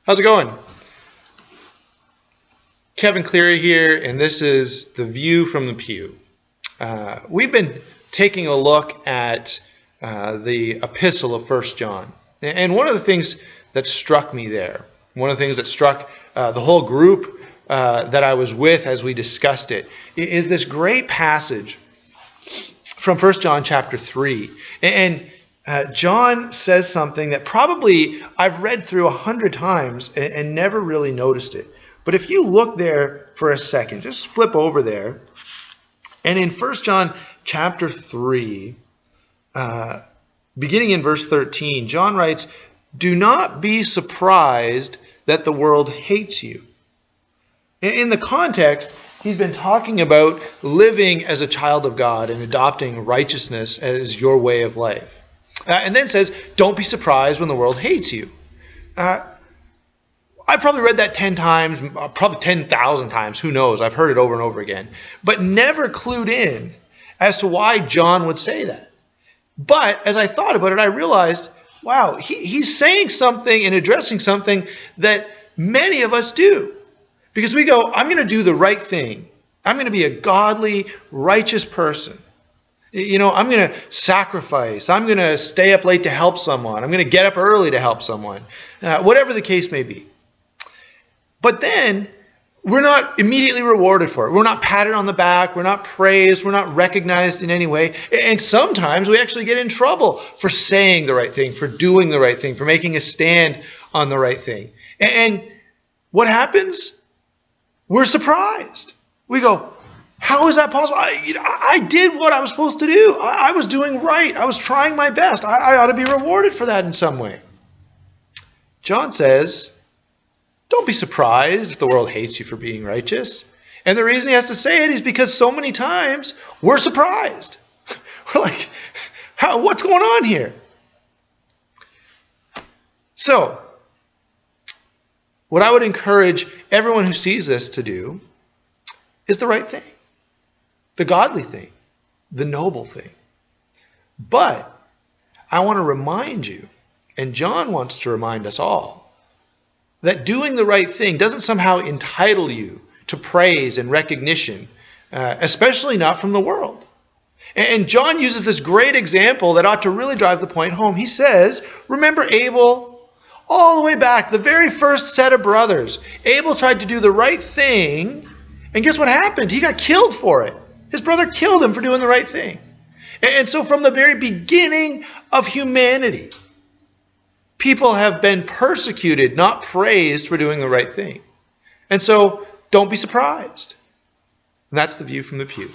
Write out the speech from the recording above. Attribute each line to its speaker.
Speaker 1: How's it going? Kevin Cleary here, and this is The View from the Pew. We've been taking a look at the epistle of 1 John. And one of the things that struck me there, one of the things that struck the whole group that I was with as we discussed it, is this great passage from 1 John chapter 3. And John says something that probably I've read through 100 times and never really noticed it. But if you look there for a second, just flip over there. And in 1 John chapter 3, beginning in verse 13, John writes, "Do not be surprised that the world hates you." In the context, he's been talking about living as a child of God and adopting righteousness as your way of life. And then says, don't be surprised when the world hates you. I've probably read that 10 times, probably 10,000 times, who knows, I've heard it over and over again, but never clued in as to why John would say that. But as I thought about it, I realized, wow, he's saying something and addressing something that many of us do. Because we go, I'm going to do the right thing. I'm going to be a godly, righteous person. You know, I'm going to sacrifice. I'm going to stay up late to help someone. I'm going to get up early to help someone. Whatever the case may be. But then we're not immediately rewarded for it. We're not patted on the back. We're not praised. We're not recognized in any way. And sometimes we actually get in trouble for saying the right thing, for doing the right thing, for making a stand on the right thing. And what happens? We're surprised. We go, how is that possible? I did what I was supposed to do. I was doing right. I was trying my best. I ought to be rewarded for that in some way. John says, don't be surprised if the world hates you for being righteous. And the reason he has to say it is because so many times we're surprised. We're like, what's going on here? So, what I would encourage everyone who sees this to do is the right thing. The godly thing, the noble thing. But I want to remind you, and John wants to remind us all, that doing the right thing doesn't somehow entitle you to praise and recognition, especially not from the world. And John uses this great example that ought to really drive the point home. He says, remember Abel? All the way back, the very first set of brothers. Abel tried to do the right thing, and guess what happened? He got killed for it. His brother killed him for doing the right thing. And so from the very beginning of humanity, people have been persecuted, not praised for doing the right thing. And so don't be surprised. And that's the view from the pew.